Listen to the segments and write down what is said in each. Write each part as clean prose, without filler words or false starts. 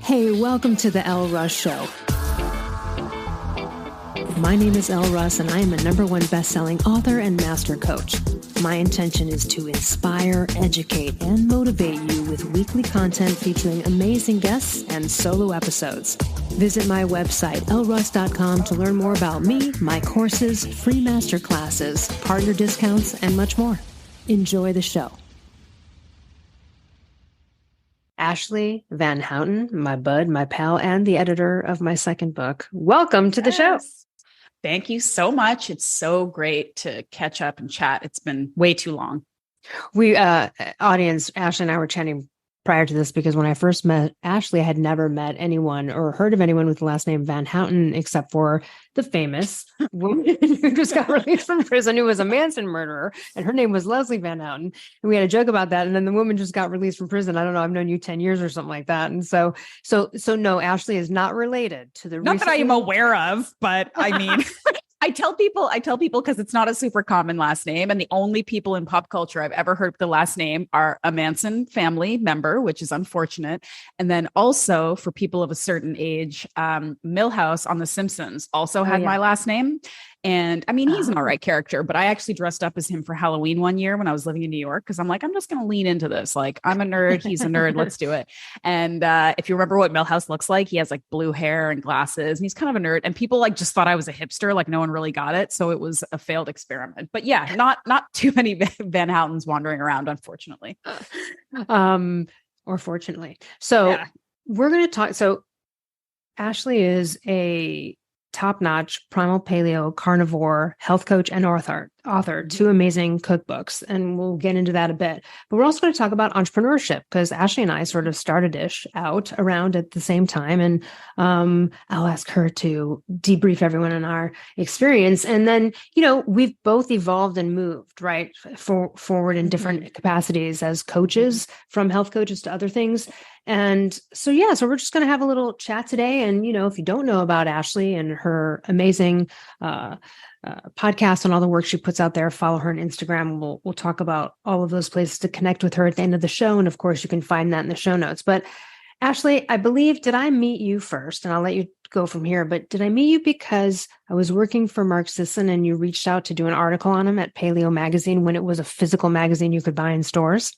Hey, welcome to the Elle Russ Show. My name is Elle Russ, and I am a #1 best-selling author and master coach. My intention is to inspire, educate, and motivate you with weekly content featuring amazing guests and solo episodes. Visit my website, elleruss.com, to learn more about me, my courses, free masterclasses, partner discounts, and much more. Enjoy the show. Ashleigh VanHouten, my bud, my pal, and the editor of my second book. Welcome to the show. Thank you so much. It's so great to catch up and chat. It's been way too long. We, audience, Ashleigh and I were chatting prior to this because when I first met Ashleigh, I had never met anyone or heard of anyone with the last name VanHouten except for the famous woman who just got released from prison, who was a Manson murderer, and her name was Leslie VanHouten. And we had a joke about that. And then the woman just got released from prison. I don't know. I've known you 10 years or something like that. And so no, Ashleigh is not related to the. Not that I am aware of, but I mean. I tell people because it's not a super common last name. And the only people in pop culture I've ever heard the last name are a Manson family member, which is unfortunate. And then also for people of a certain age, Milhouse on The Simpsons also had my last name. And I mean, he's an all right character, but I actually dressed up as him for Halloween one year when I was living in New York, because I'm like, I'm just going to lean into this. Like, I'm a nerd. He's a nerd. Let's do it. And if you remember what Milhouse looks like, he has like blue hair and glasses, and he's kind of a nerd. And people like just thought I was a hipster. Like no one really got it. So it was a failed experiment. But yeah, not too many VanHoutens wandering around, unfortunately. Or fortunately. So we're going to talk. So Ashleigh is a top-notch primal paleo carnivore health coach and author, two amazing cookbooks. And we'll get into that a bit. But we're also going to talk about entrepreneurship because Ashleigh and I sort of started-ish out around at the same time. And I'll ask her to debrief everyone on our experience. And then, we've both evolved and moved, right, forward in different capacities as coaches, from health coaches to other things. And so we're just going to have a little chat today. And, if you don't know about Ashleigh and her amazing podcast and all the work she puts out there, follow her on Instagram. We'll talk about all of those places to connect with her at the end of the show. And of course, you can find that in the show notes. But Ashleigh, I believe, did I meet you first? And I'll let you go from here. But did I meet you because I was working for Mark Sisson and you reached out to do an article on him at Paleo Magazine when it was a physical magazine you could buy in stores?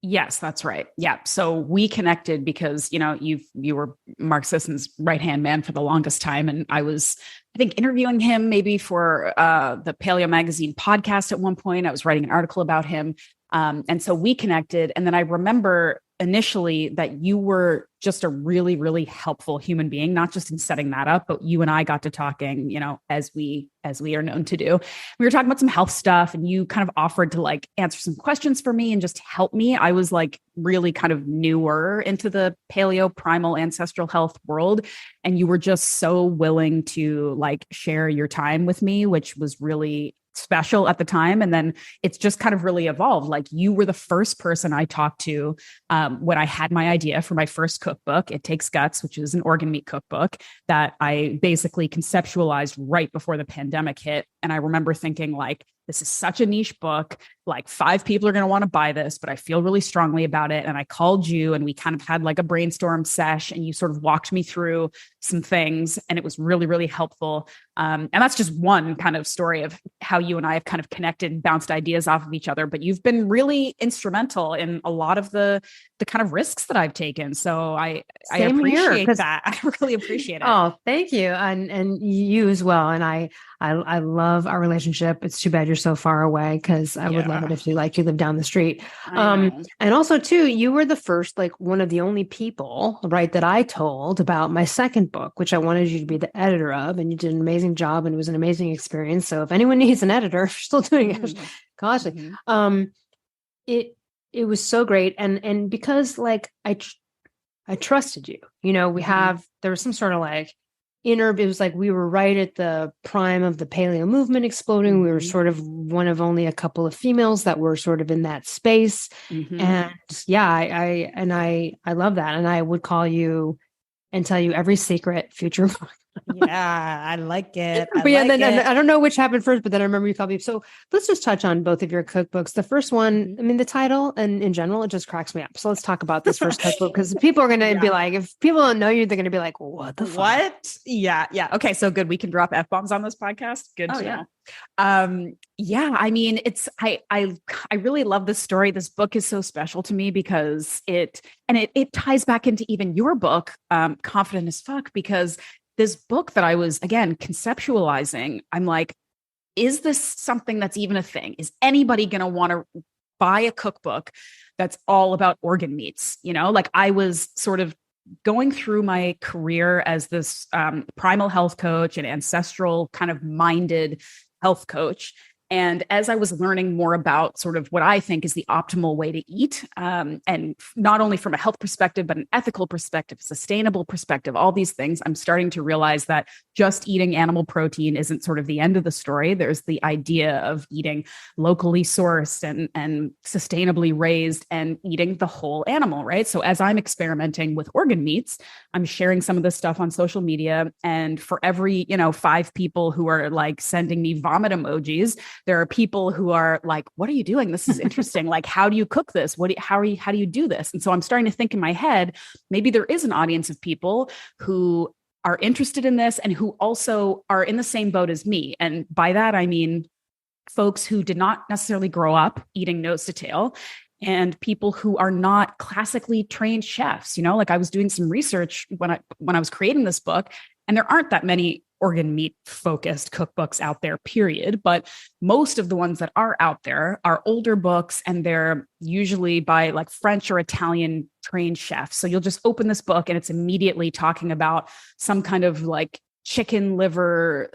Yes, that's right. Yeah. So we connected because, you were Mark Sisson's right-hand man for the longest time. And I was, I think, interviewing him maybe for the Paleo Magazine podcast at one point. I was writing an article about him. And so we connected. And then I remember initially that you were just a really, really helpful human being, not just in setting that up, but you and I got to talking, as we are known to do. We were talking about some health stuff and you kind of offered to like answer some questions for me and just help me. I was like really kind of newer into the paleo primal ancestral health world. And you were just so willing to like share your time with me, which was really special at the time. And then it's just kind of really evolved. Like you were the first person I talked to when I had my idea for my first cookbook, It Takes Guts, which is an organ meat cookbook that I basically conceptualized right before the pandemic hit. And I remember thinking like, this is such a niche book. Like 5 people are going to want to buy this, but I feel really strongly about it. And I called you and we kind of had like a brainstorm sesh and you sort of walked me through some things and it was really, really helpful. And that's just one kind of story of how you and I have kind of connected and bounced ideas off of each other, but you've been really instrumental in a lot of the kind of risks that I've taken. So I appreciate that. I really appreciate it. Oh, thank you. And you as well. And I love our relationship. It's too bad you're so far away because I would love it if you live down the street. And also too, you were the first, like one of the only people, right, that I told about my second book, which I wanted you to be the editor of, and you did an amazing job and it was an amazing experience. So if anyone needs an editor, if you're still doing it, gosh, it was so great. And because like I trusted you, there was some sort of like it was like we were right at the prime of the paleo movement exploding. We were sort of one of only a couple of females that were sort of in that space. And I love that. And I would call you and tell you every secret future Yeah, I like it. But yeah, then I don't know which happened first, but then I remember you called me. So let's just touch on both of your cookbooks. The first one, I mean, the title and in general, it just cracks me up. So let's talk about this first cookbook, because people are going to be like, if people don't know you, they're going to be like, what the fuck? What? Yeah. Yeah. Okay. So good. We can drop F-bombs on this podcast. Good to know. Yeah, I mean, I really love this story. This book is so special to me because it ties back into even your book, Confident as Fuck, because this book that I was, again, conceptualizing, I'm like, is this something that's even a thing? Is anybody going to want to buy a cookbook that's all about organ meats? You know, like I was sort of going through my career as this primal health coach and ancestral kind of minded health coach. And as I was learning more about sort of what I think is the optimal way to eat, and not only from a health perspective, but an ethical perspective, sustainable perspective, all these things, I'm starting to realize that just eating animal protein isn't sort of the end of the story. There's the idea of eating locally sourced and sustainably raised and eating the whole animal, right? So as I'm experimenting with organ meats, I'm sharing some of this stuff on social media. And for every, 5 people who are like sending me vomit emojis, there are people who are like, what are you doing? This is interesting. Like, how do you cook this? How do you do this? And so I'm starting to think in my head, maybe there is an audience of people who are interested in this and who also are in the same boat as me. And by that, I mean, folks who did not necessarily grow up eating nose to tail, and people who are not classically trained chefs. Like I was doing some research when I was creating this book, and there aren't that many organ meat focused cookbooks out there, period. But most of the ones that are out there are older books, and they're usually by like French or Italian trained chefs. So you'll just open this book and it's immediately talking about some kind of like chicken liver,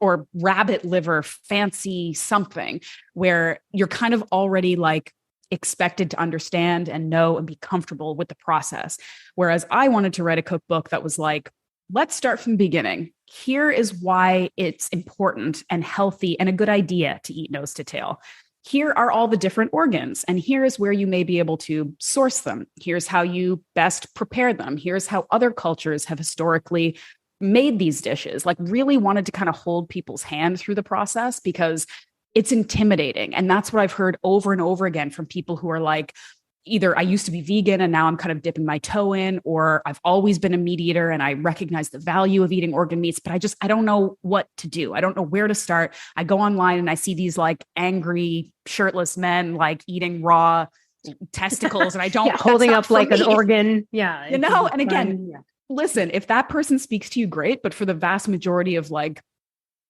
or rabbit liver, fancy something, where you're kind of already like expected to understand and know and be comfortable with the process. Whereas I wanted to write a cookbook that was like, let's start from the beginning. Here is why it's important and healthy and a good idea to eat nose to tail. Here are all the different organs, and here is where you may be able to source them. Here's how you best prepare them. Here's how other cultures have historically made these dishes. Like really wanted to kind of hold people's hand through the process, because it's intimidating. And that's what I've heard over and over again from people who are like, either I used to be vegan and now I'm kind of dipping my toe in, or I've always been a meat eater and I recognize the value of eating organ meats, but I don't know what to do. I don't know where to start. I go online and I see these like angry shirtless men like eating raw testicles, and I don't holding up like an organ. Yeah. And again, listen, if that person speaks to you, great. But for the vast majority of like,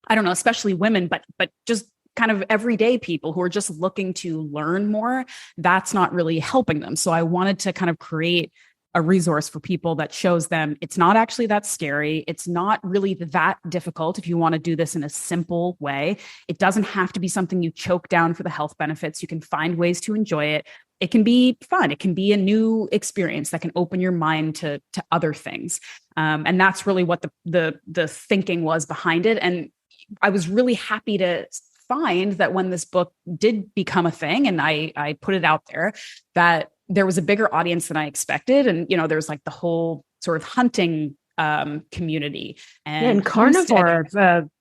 I don't know, especially women, but just kind of everyday people who are just looking to learn more, that's not really helping them. So I wanted to kind of create a resource for people that shows them it's not actually that scary. It's not really that difficult if you want to do this in a simple way. It doesn't have to be something you choke down for the health benefits. You can find ways to enjoy it. It can be fun. It can be a new experience that can open your mind to other things. And that's really what the thinking was behind it. And I was really happy to find that when this book did become a thing and I put it out there, that there was a bigger audience than I expected. And, there's like the whole sort of hunting community and carnivore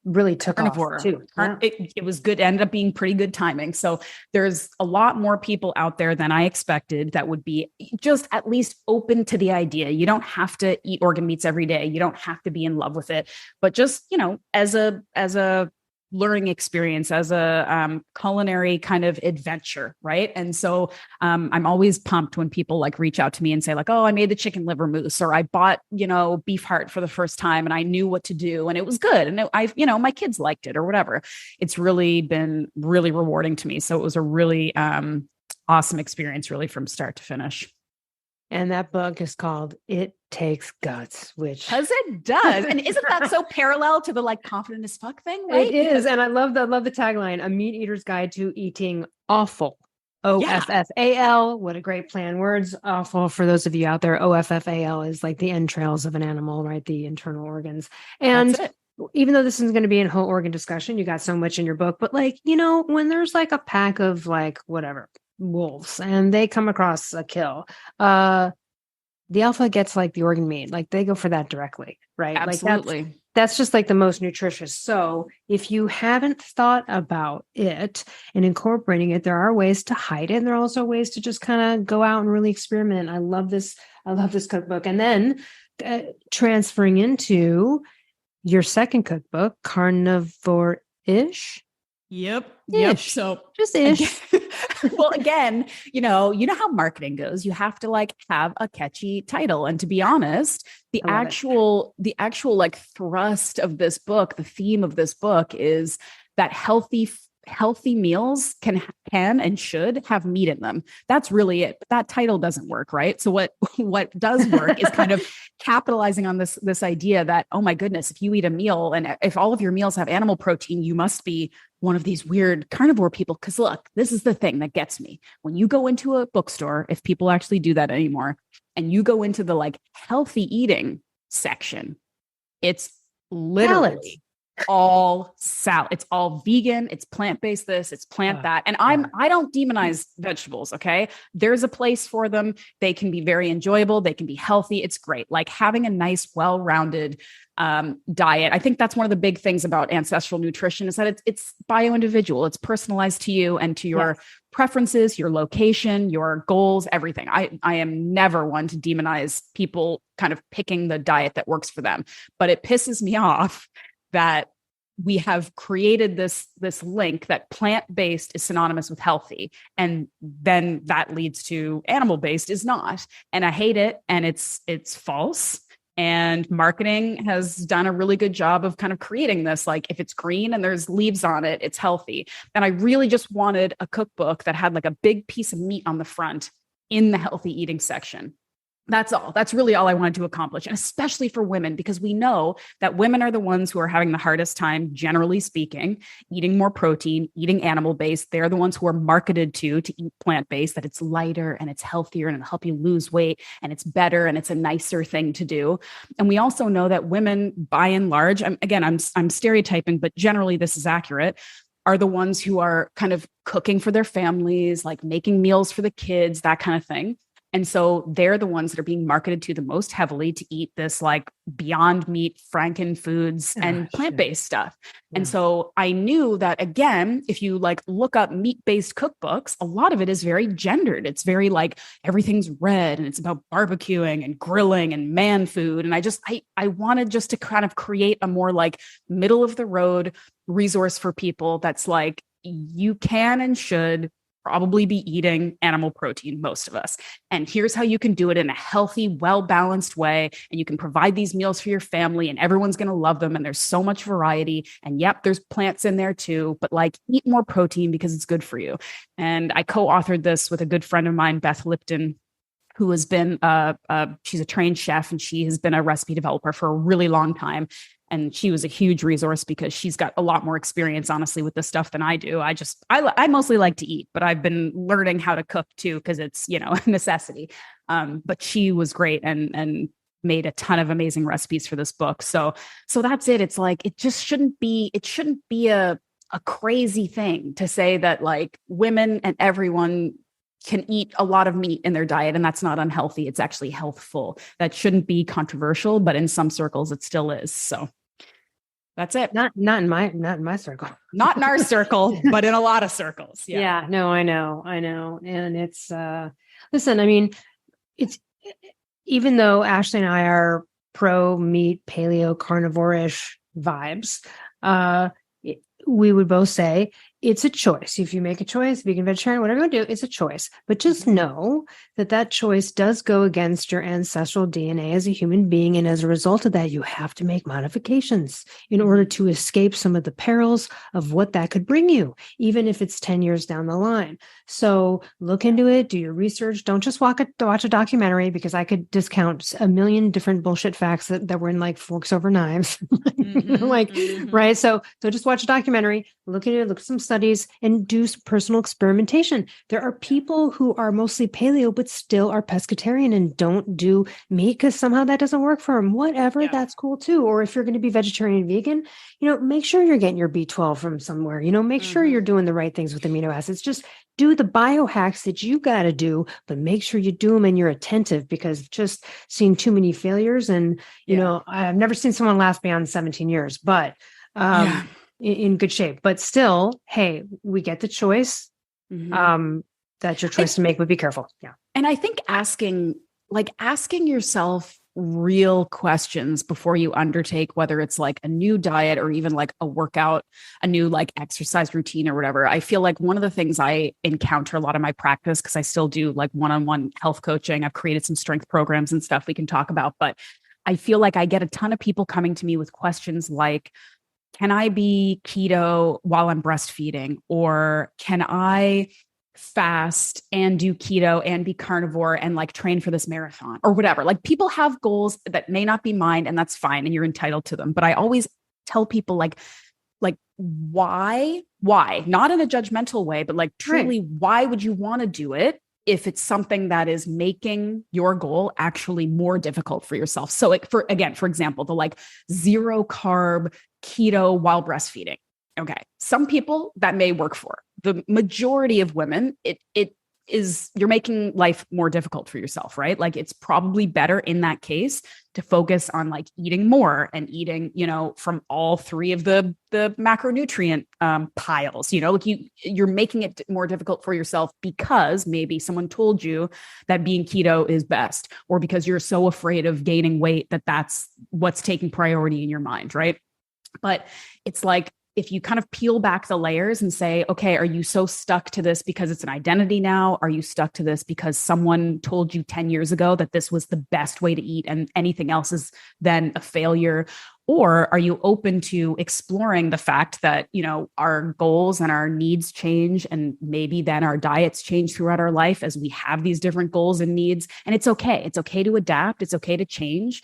really took off too. Yeah. It was good. It ended up being pretty good timing. So there's a lot more people out there than I expected that would be just at least open to the idea. You don't have to eat organ meats every day. You don't have to be in love with it, but just, as a learning experience, as a culinary kind of adventure, right? And so I'm always pumped when people like reach out to me and say like, oh, I made the chicken liver mousse, or I bought, beef heart for the first time and I knew what to do and it was good. And my kids liked it or whatever. It's really been really rewarding to me. So it was a really awesome experience, really from start to finish. And that book is called It Takes Guts, which... Because it does. And isn't that so parallel to the like confident as fuck thing, right? It is. And I love the tagline, A Meat Eater's Guide to Eating Offal. OFFAL. What a great plan. Words. Offal, for those of you out there, OFFAL is like the entrails of an animal, right? The internal organs. And even though this is going to be a whole organ discussion, you got so much in your book, but like, when there's like a pack of like, whatever, wolves and they come across a kill, the alpha gets like the organ meat, like they go for that directly, right? Absolutely. Like that's just like the most nutritious. So if you haven't thought about it and incorporating it, there are ways to hide it. And there are also ways to just kind of go out and really experiment. I love this. I love this cookbook. And then transferring into your second cookbook, Carnivore-ish. Yep. So just ish. Well, again, you know how marketing goes. You have to like have a catchy title. And to be honest, the actual like thrust of this book, the theme of this book is that healthy meals can and should have meat in them. That's really it. But that title doesn't work, right? So what does work is kind of capitalizing on this idea that, oh my goodness, if you eat a meal and if all of your meals have animal protein, you must be one of these weird carnivore people. Because look, this is the thing that gets me. When you go into a bookstore, if people actually do that anymore, and you go into the like healthy eating section, it's literally all salad. It's all vegan. It's plant-based this, it's plant that. And I don't demonize vegetables. Okay. There's a place for them. They can be very enjoyable. They can be healthy. It's great. Like having a nice, well-rounded diet. I think that's one of the big things about ancestral nutrition is that it's bio-individual. It's personalized to you and to your preferences, your location, your goals, everything. I am never one to demonize people kind of picking the diet that works for them, but it pisses me off that we have created this link that plant-based is synonymous with healthy. And then that leads to animal-based is not. And I hate it. And it's false. And marketing has done a really good job of kind of creating this, like if it's green and there's leaves on it, it's healthy. And I really just wanted a cookbook that had like a big piece of meat on the front in the healthy eating section. That's all. That's really all I wanted to accomplish. And especially for women, because we know that women are the ones who are having the hardest time, generally speaking, eating more protein, eating animal-based. They're the ones who are marketed to eat plant-based, that it's lighter and it's healthier and it'll help you lose weight and it's better and it's a nicer thing to do. And we also know that women, by and large, I'm stereotyping, but generally this is accurate, are the ones who are kind of cooking for their families, like making meals for the kids, that kind of thing. And so they're the ones that are being marketed to the most heavily to eat this like Beyond Meat, Franken foods and plant-based stuff. Yeah. And so I knew that, again, if you like look up meat-based cookbooks, a lot of it is very gendered. It's very like everything's red and it's about barbecuing and grilling and man food. And I wanted just to kind of create a more like middle of the road resource for people that's like, you can and should probably be eating animal protein, most of us. And here's how you can do it in a healthy, well-balanced way. And you can provide these meals for your family and everyone's going to love them. And there's so much variety. And yep, there's plants in there too, but like eat more protein because it's good for you. And I co-authored this with a good friend of mine, Beth Lipton, who has been, she's a trained chef and she has been a recipe developer for a really long time. And she was a huge resource because she's got a lot more experience, honestly, with this stuff than I do. I mostly like to eat, but I've been learning how to cook too, because it's, a necessity. But she was great and made a ton of amazing recipes for this book. So that's it. It's like, it shouldn't be a crazy thing to say that like women and everyone can eat a lot of meat in their diet, and that's not unhealthy. It's actually healthful. That shouldn't be controversial, but in some circles it still is. So that's it. Not in my circle. Not in our circle, but in a lot of circles. Yeah. No, I know. And it's, listen, I mean, it's, even though Ashleigh and I are pro meat, paleo, carnivore-ish vibes, we would both say it's a choice. If you make a choice, vegan, vegetarian, whatever you do, it's a choice. But just know that choice does go against your ancestral DNA as a human being. And as a result of that, you have to make modifications in order to escape some of the perils of what that could bring you, even if it's 10 years down the line. So look into it, do your research. Don't just watch a documentary, because I could discount a million different bullshit facts that were in like Forks Over Knives. Right. So just watch a documentary, look into it, look at some studies, studies and do some personal experimentation. There are people who are mostly paleo, but still are pescatarian and don't do meat because somehow that doesn't work for them. Whatever, that's cool too. Or if you're going to be vegetarian and vegan, make sure you're getting your B12 from somewhere, make sure you're doing the right things with amino acids. Just do the biohacks that you got to do, but make sure you do them and you're attentive, because just seeing too many failures and, I've never seen someone last beyond 17 years, but in good shape. But still, hey, we get the choice. That's your choice to make, but be careful. Yeah. And I think asking yourself real questions before you undertake, whether it's like a new diet or even like a workout, a new like exercise routine or whatever. I feel like one of the things I encounter a lot in my practice, because I still do like one-on-one health coaching. I've created some strength programs and stuff we can talk about, but I feel like I get a ton of people coming to me with questions like, can I be keto while I'm breastfeeding? Or can I fast and do keto and be carnivore and like train for this marathon or whatever? Like, people have goals that may not be mine, and that's fine. And you're entitled to them. But I always tell people like why, not in a judgmental way, but like truly, why would you want to do it if it's something that is making your goal actually more difficult for yourself? So like, for example, the like 0 carb keto while breastfeeding. Okay. Some people that may work for. The majority of women, it is, you're making life more difficult for yourself, right? Like, it's probably better in that case to focus on like eating more and eating, from all 3 of the macronutrient piles, like you're making it more difficult for yourself because maybe someone told you that being keto is best, or because you're so afraid of gaining weight that that's what's taking priority in your mind, right? But it's like, if you kind of peel back the layers and say, okay, are you so stuck to this because it's an identity now? Are you stuck to this because someone told you 10 years ago that this was the best way to eat and anything else is then a failure? Or are you open to exploring the fact that, our goals and our needs change, and maybe then our diets change throughout our life as we have these different goals and needs? And it's okay. It's okay to adapt. It's okay to change.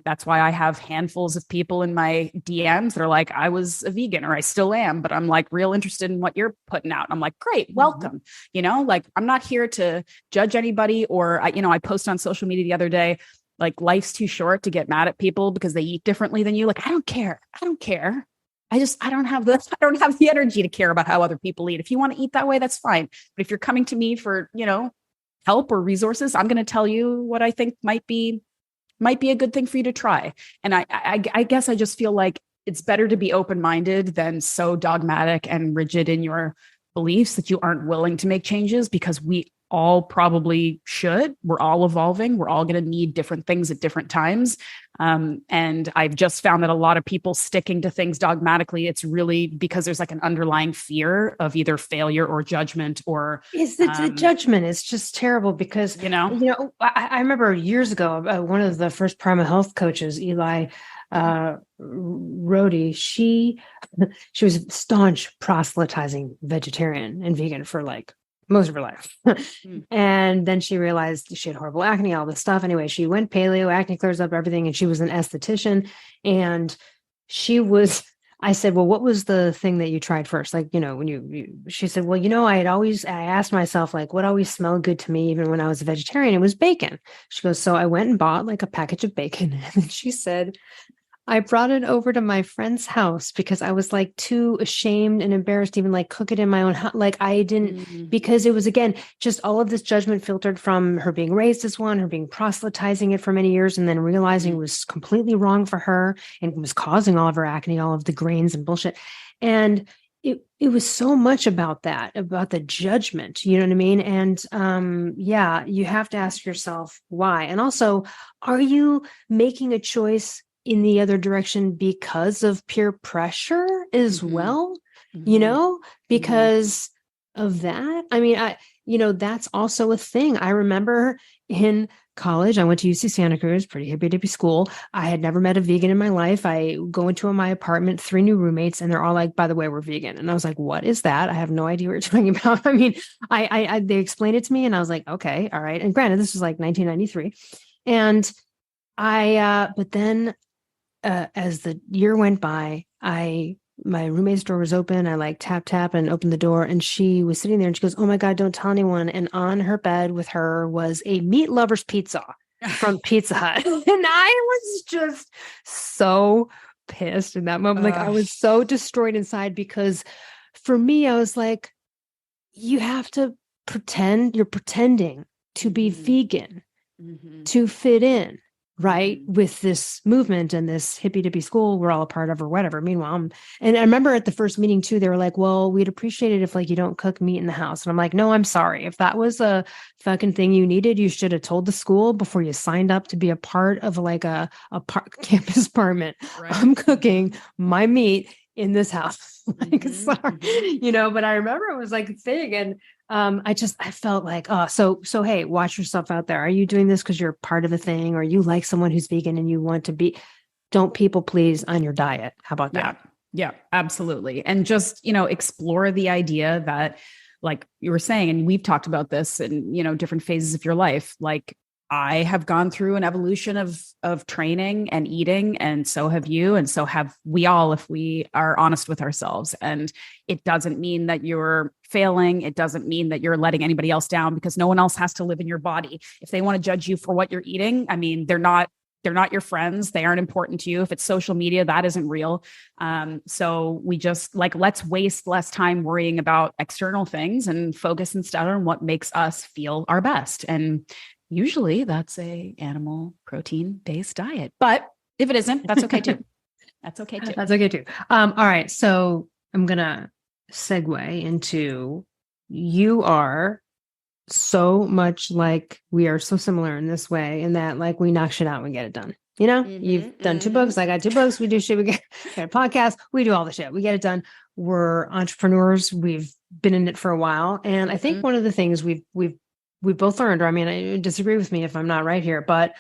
That's why I have handfuls of people in my DMs that are like, I was a vegan, or I still am, but I'm like real interested in what you're putting out. I'm like, great, welcome. Like, I'm not here to judge anybody, or I post on social media the other day, like, life's too short to get mad at people because they eat differently than you. Like, I don't care. I don't have the energy to care about how other people eat. If you want to eat that way, that's fine. But if you're coming to me for, help or resources, I'm going to tell you what I think might be a good thing for you to try. And I guess I just feel like it's better to be open-minded than so dogmatic and rigid in your beliefs that you aren't willing to make changes, because we all probably should. We're all evolving. We're all going to need different things at different times. And I've just found that a lot of people sticking to things dogmatically, it's really because there's like an underlying fear of either failure or judgment, or the judgment is just terrible because, I remember years ago, one of the first Primal Health coaches, Eli Rhodey, she was staunch proselytizing vegetarian and vegan for like most of her life. And then she realized she had horrible acne, all this stuff. Anyway, she went paleo, acne clears up, everything. And she was an esthetician. And I said, well, what was the thing that you tried first? Like, she said, well, I asked myself, like, what always smelled good to me, even when I was a vegetarian, it was bacon. She goes, so I went and bought like a package of bacon. And then she said, I brought it over to my friend's house because I was like too ashamed and embarrassed to even like cook it in my own house. Like, I didn't, because it was, again, just all of this judgment filtered from her being raised as one, her being proselytizing it for many years, and then realizing it was completely wrong for her and was causing all of her acne, all of the grains and bullshit. And it was so much about that, about the judgment, you know what I mean? And you have to ask yourself why. And also, are you making a choice in the other direction because of peer pressure as well, because of that? I mean, that's also a thing. I remember in college, I went to UC Santa Cruz, pretty hippy school. I had never met a vegan in my life. I go into my apartment, 3 new roommates, and they're all like, by the way, we're vegan. And I was like, what is that? I have no idea what you're talking about. I mean, they explained it to me and I was like, okay, all right. And granted, this was like 1993. And but then as the year went by, I my roommate's door was open. I like tap and opened the door, and she was sitting there and she goes, "Oh my God, don't tell anyone." And on her bed with her was a meat lover's pizza from Pizza Hut. And I was just so pissed in that moment. Like I was so destroyed inside because for me, I was like, you have to pretend you're pretending to be vegan, to fit in, right? With this movement and this hippy dippy school we're all a part of or whatever. Meanwhile, and I remember at the first meeting too, they were like, well, we'd appreciate it if like you don't cook meat in the house. And I'm like, no, I'm sorry. If that was a fucking thing you needed, you should have told the school before you signed up to be a part of like a campus apartment. Right. I'm cooking my meat in this house. Like, sorry, but I remember it was like a thing. And I felt like, so hey, watch yourself out there. Are you doing this because you're part of a thing, or you like someone who's vegan and you want to be, don't people please on your diet. How about that? Yeah, absolutely. And just, explore the idea that, like you were saying, and we've talked about this in, different phases of your life, like I have gone through an evolution of training and eating, and so have you, and so have we all, if we are honest with ourselves. And it doesn't mean that you're failing. It doesn't mean that you're letting anybody else down, because no one else has to live in your body. If they want to judge you for what you're eating, I mean, they're not your friends. They aren't important to you. If it's social media, that isn't real. So we just let's waste less time worrying about external things and focus instead on what makes us feel our best. And usually that's a animal protein based diet, but if it isn't, that's okay too. That's okay too. All right. So I'm going to segue into, you are so much like, we are so similar in this way, in that like we knock shit out and we get it done. You've done 2 books. I got 2 books. We do shit. We get a podcast. We do all the shit. We get it done. We're entrepreneurs. We've been in it for a while. And I think one of the things we've both learned, or I mean, disagree with me if I'm not right here, but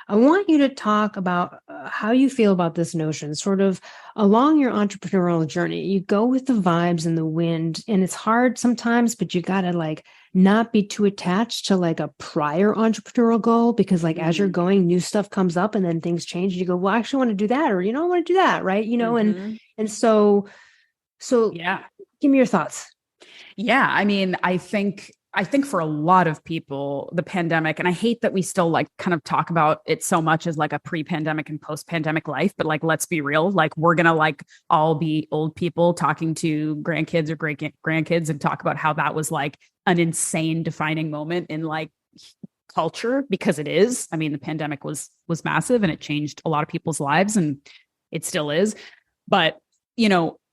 I want you to talk about how you feel about this notion, sort of along your entrepreneurial journey. You go with the vibes and the wind, and it's hard sometimes, but you got to like not be too attached to like a prior entrepreneurial goal, because like as you're going, new stuff comes up and then things change. And you go, well, I actually want to do that, or, I want to do that. Right. And so yeah, give me your thoughts. Yeah. I mean, I think for a lot of people, the pandemic, and I hate that we still like kind of talk about it so much as like a pre-pandemic and post-pandemic life, but like, let's be real, like we're going to like all be old people talking to grandkids or great grandkids and talk about how that was like an insane defining moment in like culture, because it is. I mean, the pandemic was massive and it changed a lot of people's lives, and it still is. But,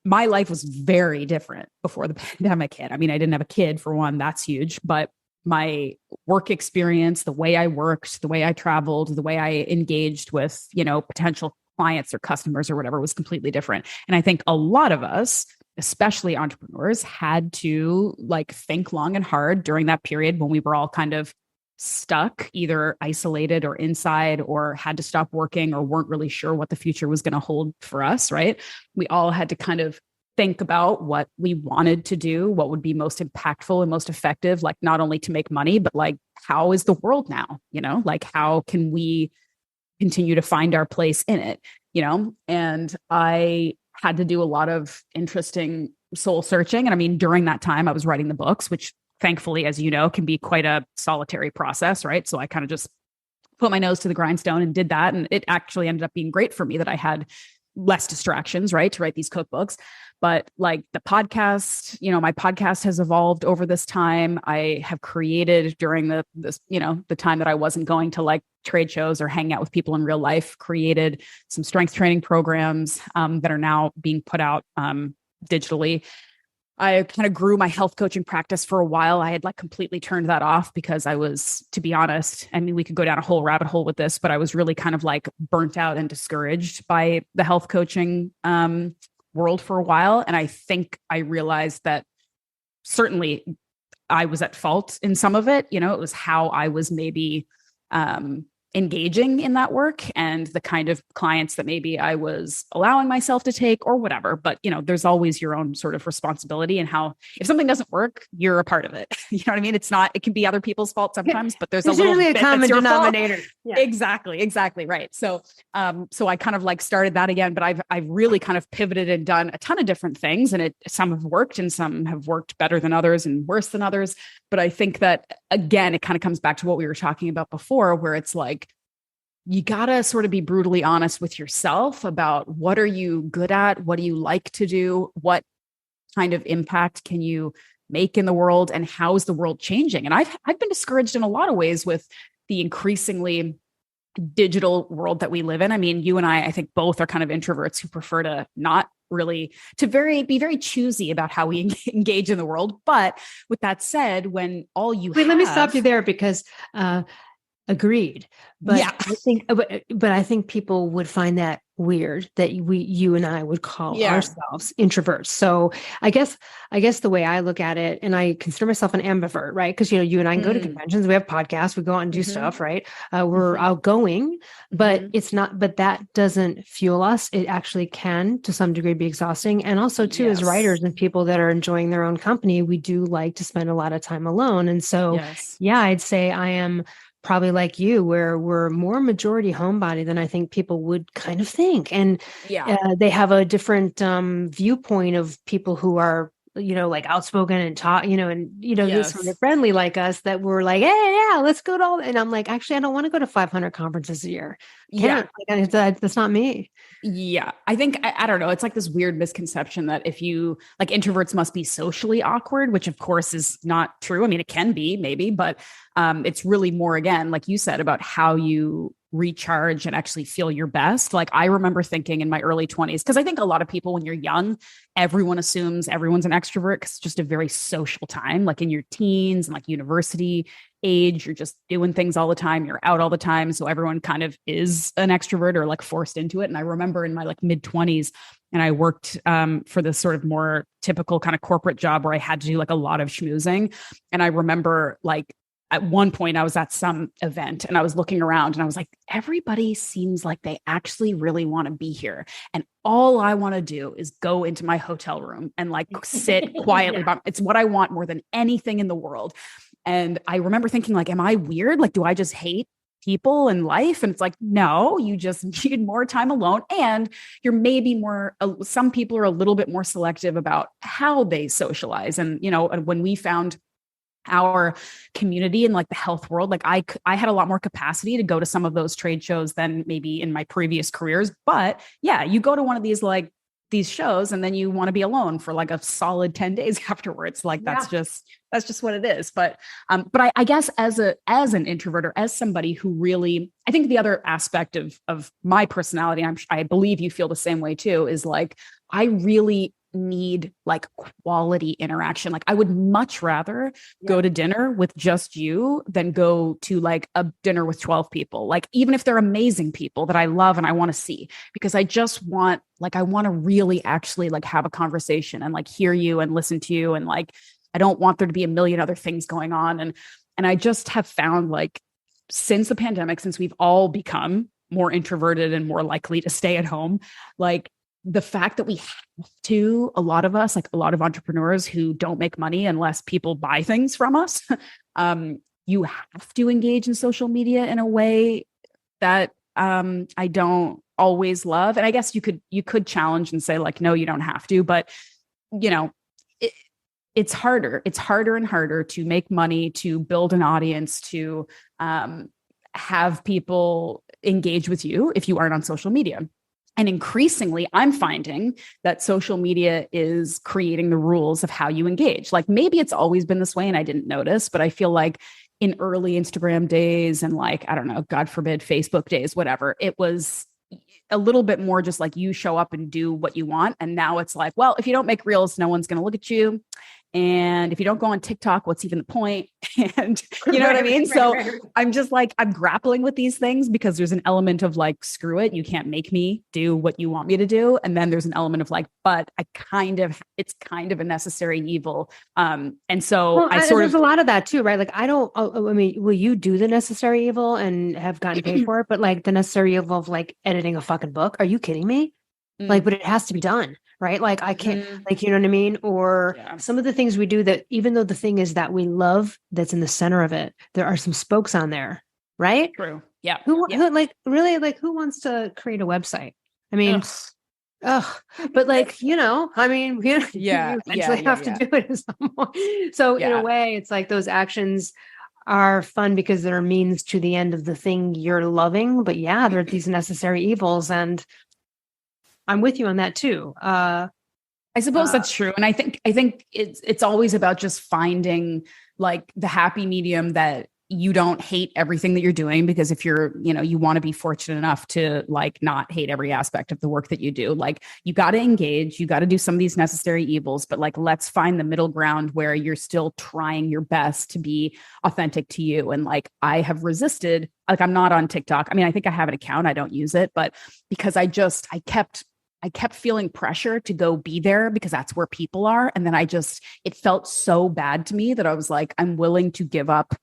my life was very different before the pandemic hit. I mean, I didn't have a kid, for one, that's huge, but my work experience, the way I worked, the way I traveled, the way I engaged with, potential clients or customers or whatever was completely different. And I think a lot of us, especially entrepreneurs, had to like think long and hard during that period when we were all kind of stuck, either isolated or inside, or had to stop working, or weren't really sure what the future was going to hold for us, right? We all had to kind of think about what we wanted to do, what would be most impactful and most effective, like not only to make money, but like, how is the world now? Like how can we continue to find our place in it? And I had to do a lot of interesting soul searching. And I mean, during that time, I was writing the books, which thankfully, as you know, can be quite a solitary process, right? So I kind of just put my nose to the grindstone and did that. And it actually ended up being great for me that I had less distractions, right, to write these cookbooks. But like the podcast, my podcast has evolved over this time. I have created during the time that I wasn't going to like trade shows or hang out with people in real life, created some strength training programs that are now being put out digitally. I kind of grew my health coaching practice for a while. I had like completely turned that off because I was, to be honest, I mean, we could go down a whole rabbit hole with this, but I was really kind of like burnt out and discouraged by the health coaching world for a while. And I think I realized that certainly I was at fault in some of it. It was how I was maybe engaging in that work and the kind of clients that maybe I was allowing myself to take or whatever. But, there's always your own sort of responsibility and how, if something doesn't work, you're a part of it. You know what I mean? It can be other people's fault sometimes, but there's a little usually a bit common that's your denominator. Yeah. Exactly. Right. So I kind of like started that again, but I've really kind of pivoted and done a ton of different things, and some have worked and some have worked better than others and worse than others. But I think that, again, it kind of comes back to what we were talking about before, where it's like, you got to sort of be brutally honest with yourself about what are you good at? What do you like to do? What kind of impact can you make in the world? And how is the world changing? And I've been discouraged in a lot of ways with the increasingly digital world that we live in. I mean, you and I think both are kind of introverts who prefer to not really be very choosy about how we engage in the world. But with that said, when all you let me stop you there, because agreed. But yeah. I think people would find that weird that you and I would call ourselves introverts. So I guess the way I look at it, and I consider myself an ambivert, right? Because you and I can go to conventions, we have podcasts, we go out and do stuff, right? We're outgoing, but it's not. But that doesn't fuel us. It actually can, to some degree, be exhausting. And also, too, as writers and people that are enjoying their own company, we do like to spend a lot of time alone. And so, I'd say I am probably like you, where we're more majority homebody than I think people would kind of think. And they have a different viewpoint of people who are, like outspoken and talk, this sort of friendly like us, that we're like, hey, let's go to all. And I'm like, actually, I don't want to go to 500 conferences a year. That's not me. Yeah. I think, I don't know. It's like this weird misconception that if you like, introverts must be socially awkward, which of course is not true. I mean, it can be maybe, but it's really more, again, like you said, about how you recharge and actually feel your best. Like I remember thinking in my early 20s, because I think a lot of people, when you're young, everyone assumes everyone's an extrovert because it's just a very social time. Like in your teens and like university age, you're just doing things all the time, you're out all the time, so everyone kind of is an extrovert or like forced into it. And I remember in my like mid 20s, and I worked for this sort of more typical kind of corporate job where I had to do like a lot of schmoozing. And I remember like at one point I was at some event and I was looking around and I was like, everybody seems like they actually really want to be here. And all I want to do is go into my hotel room and like sit quietly. It's what I want more than anything in the world. And I remember thinking like, am I weird? Like, do I just hate people and life? And it's like, no, you just need more time alone. And you're maybe some people are a little bit more selective about how they socialize. And, when we found our community in like the health world, like I had a lot more capacity to go to some of those trade shows than maybe in my previous careers. But yeah, you go to one of these shows and then you want to be alone for like a solid 10 days afterwards. Like that's just what it is. But I guess as an introvert, or as somebody who really, I think the other aspect of my personality, I believe you feel the same way too, is like, I really need like quality interaction. Like I would much rather go to dinner with just you than go to like a dinner with 12 people. Like even if they're amazing people that I love and I want to see, because I just want, like, I want to really actually like have a conversation and like hear you and listen to you. And like, I don't want there to be a million other things going on. And I just have found like since the pandemic, since we've all become more introverted and more likely to stay at home, like the fact that we have to, a lot of us, like a lot of entrepreneurs who don't make money unless people buy things from us, you have to engage in social media in a way that I don't always love. And I guess you could challenge and say like, no, you don't have to, but it's harder. It's harder and harder to make money, to build an audience, to have people engage with you if you aren't on social media. And increasingly, I'm finding that social media is creating the rules of how you engage. Like maybe it's always been this way and I didn't notice, but I feel like in early Instagram days and like, I don't know, God forbid, Facebook days, whatever, it was a little bit more just like you show up and do what you want. And now it's like, well, if you don't make reels, no one's going to look at you. And if you don't go on TikTok, what's even the point? And you know what I mean? So I'm just like, I'm grappling with these things because there's an element of like, screw it. You can't make me do what you want me to do. And then there's an element of like, but it's kind of a necessary evil. And so there's a lot of that too, right? Like, I mean, will you do the necessary evil and have gotten paid for it? But like the necessary evil of like editing a fucking book. Are you kidding me? Like, but it has to be done. Right. Like I can't, like, you know what I mean? Or some of the things we do that, even though the thing is that we love, that's in the center of it, there are some spokes on there. Right. True. Yeah. Who like really, like, who wants to create a website? I mean, but like, you know, I mean, you eventually have to do it at some point. So in a way, it's like those actions are fun because they're a means to the end of the thing you're loving. But there are these necessary evils, and I'm with you on that too. I suppose that's true. And I think it's always about just finding like the happy medium that you don't hate everything that you're doing, because if you're, you know, you want to be fortunate enough to like not hate every aspect of the work that you do, like you got to engage, you got to do some of these necessary evils, but like, let's find the middle ground where you're still trying your best to be authentic to you. And like, I have resisted, like, I'm not on TikTok. I mean, I think I have an account, I don't use it, but because I kept feeling pressure to go be there because that's where people are. And then it felt so bad to me that I was like, I'm willing to give up,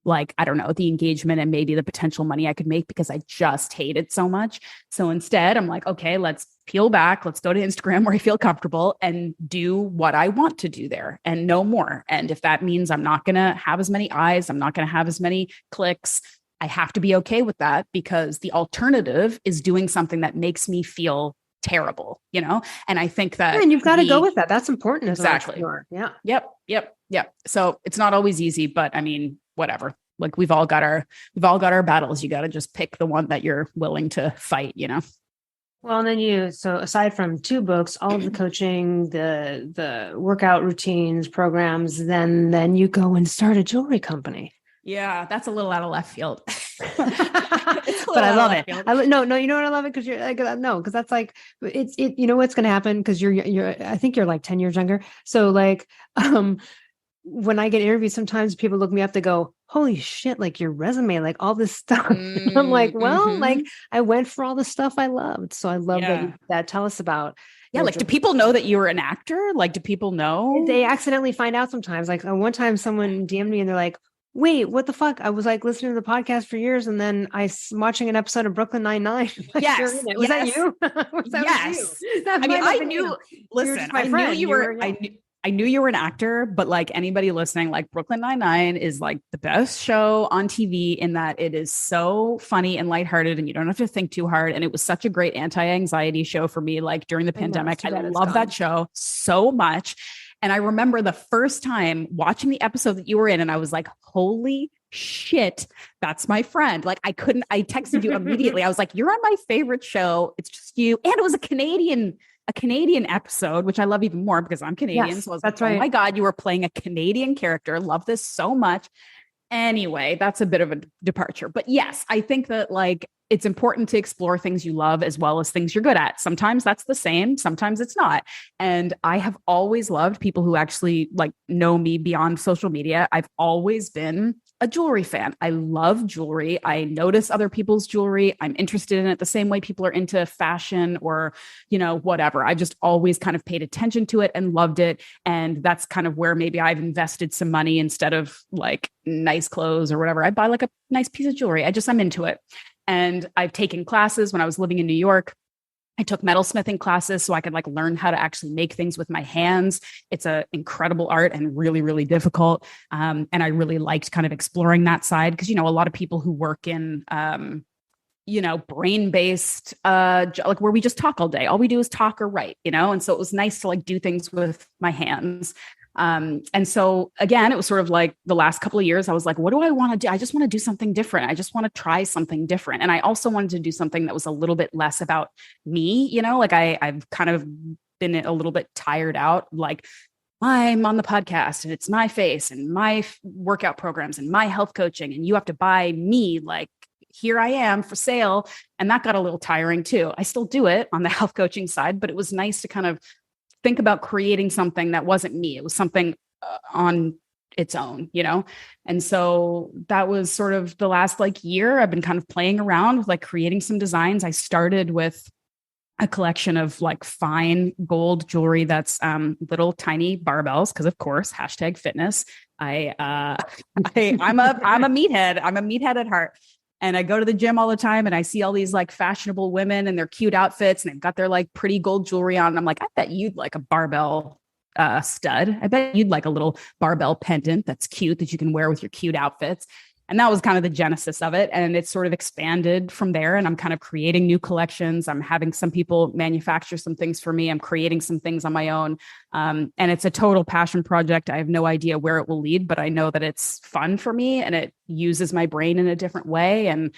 like, I don't know, the engagement and maybe the potential money I could make because I just hate it so much. So instead, I'm like, okay, let's peel back. Let's go to Instagram where I feel comfortable and do what I want to do there and no more. And if that means I'm not going to have as many eyes, I'm not going to have as many clicks, I have to be okay with that, because the alternative is doing something that makes me feel terrible, you know? And I think that and you've got to go with that. That's important. Exactly. Yeah. Yep. So it's not always easy, but I mean, whatever. Like we've all got our battles. You got to just pick the one that you're willing to fight, you know? Well, and then so aside from 2 books, all of the coaching, the workout routines, programs, then you go and start a jewelry company. Yeah, that's a little out of left field. But I love it. No, you know what I love it? Because you're like, no, because that's like, you know what's going to happen? Because I think you're like 10 years younger. So like, when I get interviewed, sometimes people look me up, they go, holy shit, like your resume, like all this stuff. I'm like, well, like I went for all the stuff I loved. So I love that. Tell us about. Yeah. Like, do people know that you were an actor? Like, do people know? They accidentally find out sometimes. Like one time someone DM'd me and they're like, wait, what the fuck? I was like listening to the podcast for years, and then I was watching an episode of Brooklyn Nine-Nine. Yes. Was that you? Yes. You? I knew, listen, I knew you were an actor, but like anybody listening, like Brooklyn Nine-Nine is like the best show on TV in that it is so funny and lighthearted and you don't have to think too hard. And it was such a great anti-anxiety show for me, like during the pandemic. I love that show so much. And I remember the first time watching the episode that you were in, and I was like, holy shit, that's my friend. Like I texted you immediately. I was like, you're on my favorite show. It's just you. And it was a Canadian episode, which I love even more because I'm Canadian. Yes, so I was that's like, right. Oh my God, you were playing a Canadian character. Love this so much. Anyway, that's a bit of a departure. But yes, I think that like it's important to explore things you love as well as things you're good at. Sometimes that's the same, sometimes it's not. And I have always loved people who actually like know me beyond social media. I've always been a jewelry fan. I love jewelry. I notice other people's jewelry. I'm interested in it the same way people are into fashion or, you know, whatever. I just always kind of paid attention to it and loved it. And that's kind of where maybe I've invested some money instead of like nice clothes or whatever. I buy like a nice piece of jewelry. I'm into it. And I've taken classes when I was living in New York. I took metalsmithing classes so I could like learn how to actually make things with my hands. It's an incredible art and really, really difficult. And I really liked kind of exploring that side because, you know, a lot of people who work in, you know, brain-based, like where we just talk all day, all we do is talk or write, you know? And so it was nice to like do things with my hands. And so again, it was sort of like the last couple of years, I was like, what do I want to do? I just want to do something different. I just want to try something different. And I also wanted to do something that was a little bit less about me, you know, like I've kind of been a little bit tired out. Like I'm on the podcast and it's my face and my workout programs and my health coaching. And you have to buy me, like, here I am for sale. And that got a little tiring too. I still do it on the health coaching side, but it was nice to kind of think about creating something that wasn't me. It was something on its own, you know? And so that was sort of the last like year I've been kind of playing around with like creating some designs. I started with a collection of like fine gold jewelry that's little tiny barbells, because of course, #fitness. I'm a meathead. I'm a meathead at heart. And I go to the gym all the time and I see all these like fashionable women and their cute outfits and they've got their like pretty gold jewelry on. And I'm like, I bet you'd like a barbell stud. I bet you'd like a little barbell pendant that's cute that you can wear with your cute outfits. And that was kind of the genesis of it. And it's sort of expanded from there. And I'm kind of creating new collections. I'm having some people manufacture some things for me. I'm creating some things on my own. And it's a total passion project. I have no idea where it will lead, but I know that it's fun for me and it uses my brain in a different way. And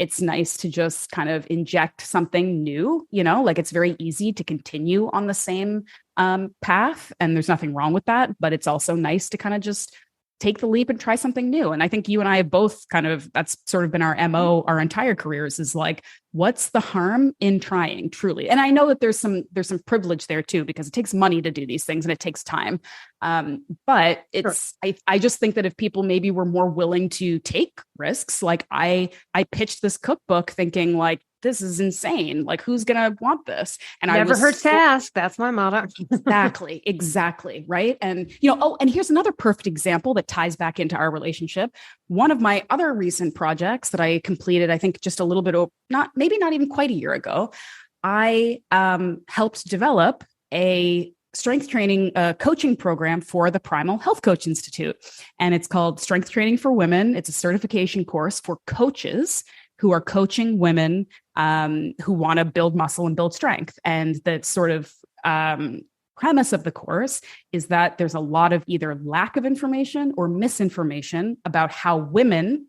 it's nice to just kind of inject something new, you know, like it's very easy to continue on the same path. And there's nothing wrong with that. But it's also nice to kind of just take the leap and try something new. And I think you and I have both kind of, that's sort of been our MO our entire careers, is like, what's the harm in trying, truly? And I know that there's some privilege there too, because it takes money to do these things and it takes time. But it's, sure. I just think that if people maybe were more willing to take risks, like I pitched this cookbook thinking like, this is insane. Like, who's going to want this? And never hurts to ask. That's my motto. Exactly. Right. And, you know, oh, and here's another perfect example that ties back into our relationship. One of my other recent projects that I completed, I think just a little bit, maybe not even quite a year ago, I helped develop a strength training coaching program for the Primal Health Coach Institute. And it's called Strength Training for Women. It's a certification course for coaches who are coaching women who want to build muscle and build strength. And the sort of premise of the course is that there's a lot of either lack of information or misinformation about how women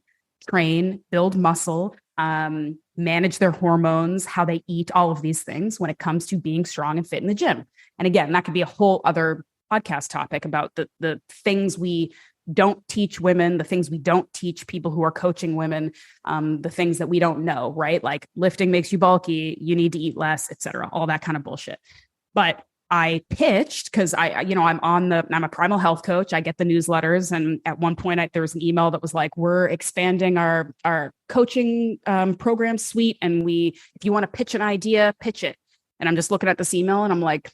train, build muscle, manage their hormones, how they eat, all of these things when it comes to being strong and fit in the gym. And again, that could be a whole other podcast topic about the things we don't teach women, the things we don't teach people who are coaching women, the things that we don't know, right? Like lifting makes you bulky, you need to eat less, et cetera, all that kind of bullshit. But I pitched because I'm a primal health coach. I get the newsletters. And at one point there was an email that was like, we're expanding our coaching program suite. And if you want to pitch an idea, pitch it. And I'm just looking at this email and I'm like,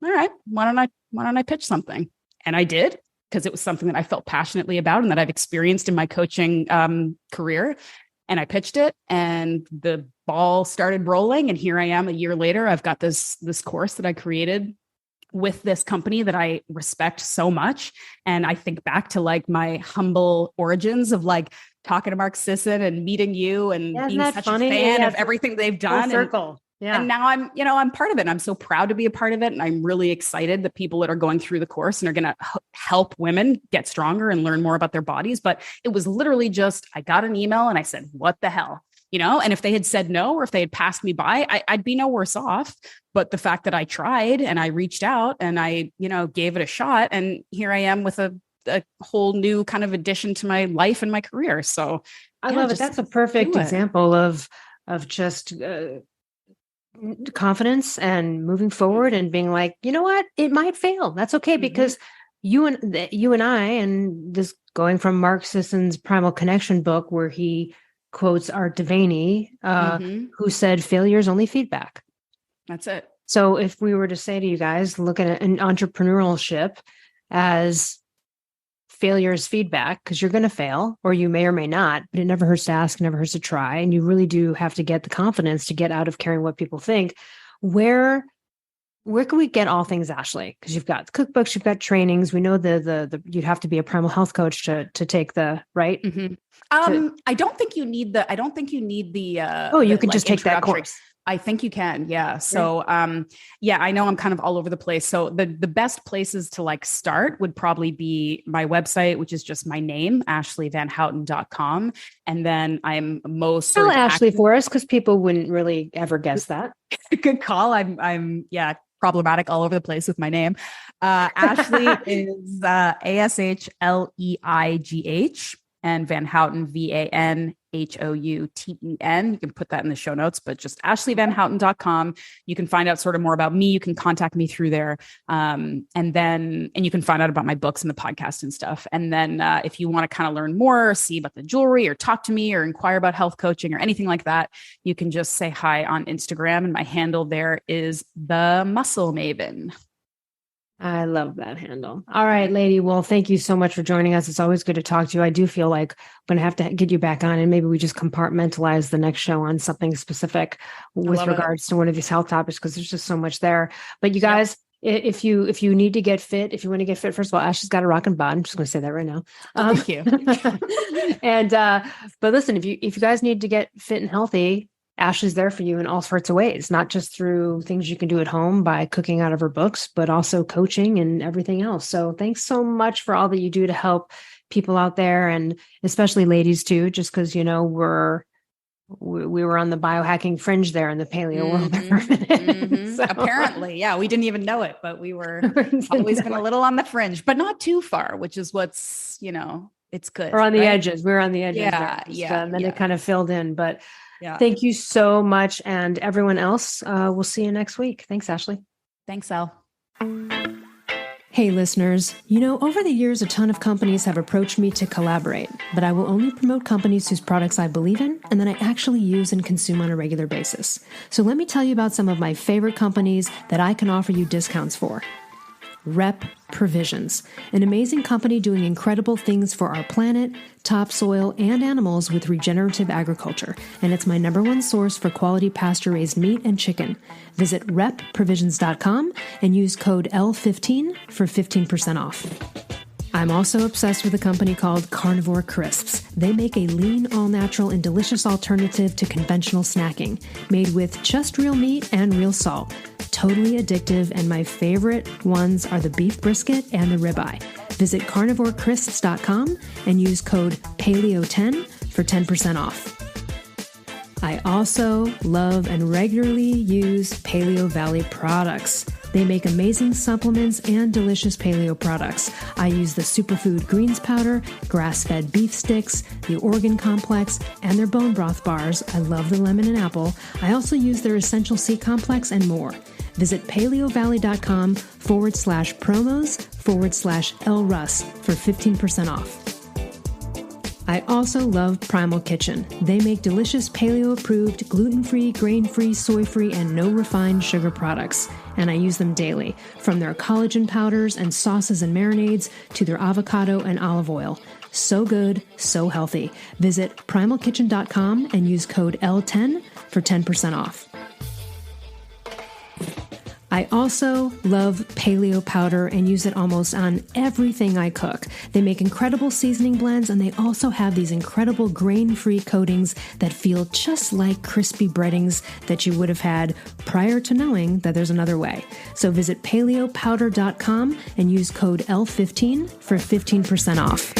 all right, why don't I pitch something? And I did, because it was something that I felt passionately about and that I've experienced in my coaching career. And I pitched it and the ball started rolling. And here I am a year later. I've got this course that I created with this company that I respect so much. And I think back to like my humble origins of like talking to Mark Sisson and meeting you and being such a fan of everything they've done. Circle. Yeah. And now I'm part of it. And I'm so proud to be a part of it. And I'm really excited that people that are going through the course and are going to help women get stronger and learn more about their bodies. But it was literally just, I got an email and I said, what the hell? You know, and if they had said no, or if they had passed me by, I'd be no worse off. But the fact that I tried and I reached out and I, gave it a shot, and here I am with a whole new kind of addition to my life and my career. So I love it. That's a perfect example of just confidence and moving forward and being like, you know what, it might fail. That's okay. Mm-hmm. Because you and I, and this going from Mark Sisson's Primal Connection book, where he quotes Art Devaney, who said, failure is only feedback. That's it. So if we were to say to you guys, look at an entrepreneurship as failure is feedback, because you're going to fail, or you may or may not, but it never hurts to ask, never hurts to try. And you really do have to get the confidence to get out of caring what people think. Where can we get all things Ashleigh? Because you've got cookbooks, you've got trainings. We know the you'd have to be a primal health coach to take the right. Mm-hmm. I don't think you need the. You could just take that course. I think you can. Yeah. So, I know I'm kind of all over the place. So the best places to like start would probably be my website, which is just my name, AshleighVanHouten.com. And then I'm most spell Ashleigh for us, because people wouldn't really ever guess that. Good call. I'm problematic all over the place with my name. Ashleigh is ASHLEIGH, and VanHouten VanHouten. VanHouten. You can put that in the show notes, but just AshleighVanHouten.com. You can find out sort of more about me. You can contact me through there. And you can find out about my books and the podcast and stuff. And then if you want to kind of learn more, or see about the jewelry, or talk to me, or inquire about health coaching or anything like that, you can just say hi on Instagram. And my handle there is The Muscle Maven. I love that handle. All right, lady. Well, thank you so much for joining us. It's always good to talk to you. I do feel like I'm going to have to get you back on, and maybe we just compartmentalize the next show on something specific with regards to one of these health topics, because there's just so much there. But you guys, if you need to get fit, if you want to get fit, first of all, Ashley's got a rockin' bod. I'm just going to say that right now. Thank you. And but listen, if you guys need to get fit and healthy, Ashley's there for you in all sorts of ways, not just through things you can do at home by cooking out of her books, but also coaching and everything else. So thanks so much for all that you do to help people out there, and especially ladies too, just because, we were on the biohacking fringe there in the paleo world. So, apparently, yeah, we didn't even know it, but we were always been a little on the fringe, but not too far, which is what's, it's good. Or on the edges. We were on the edges. And then it kind of filled in, but thank you so much. And everyone else, we'll see you next week. Thanks, Ashleigh. Thanks, Elle. Hey, listeners. Over the years, a ton of companies have approached me to collaborate, but I will only promote companies whose products I believe in and that I actually use and consume on a regular basis. So let me tell you about some of my favorite companies that I can offer you discounts for. Rep Provisions, an amazing company doing incredible things for our planet, topsoil, and animals with regenerative agriculture. And it's my #1 source for quality pasture-raised meat and chicken. Visit repprovisions.com and use code L15 for 15% off. I'm also obsessed with a company called Carnivore Crisps. They make a lean, all-natural, and delicious alternative to conventional snacking, made with just real meat and real salt. Totally addictive, and my favorite ones are the beef brisket and the ribeye. Visit carnivorecrisps.com and use code PALEO10 for 10% off. I also love and regularly use Paleo Valley products. They make amazing supplements and delicious paleo products. I use the superfood greens powder, grass-fed beef sticks, the organ complex, and their bone broth bars. I love the lemon and apple. I also use their essential C complex and more. Visit paleovalley.com/promos/LRUS for 15% off. I also love Primal Kitchen. They make delicious paleo-approved, gluten-free, grain-free, soy-free, and no refined sugar products. And I use them daily, from their collagen powders and sauces and marinades to their avocado and olive oil. So good, so healthy. Visit primalkitchen.com and use code L10 for 10% off. I also love paleo powder and use it almost on everything I cook. They make incredible seasoning blends, and they also have these incredible grain-free coatings that feel just like crispy breadings that you would have had prior to knowing that there's another way. So visit paleopowder.com and use code L15 for 15% off.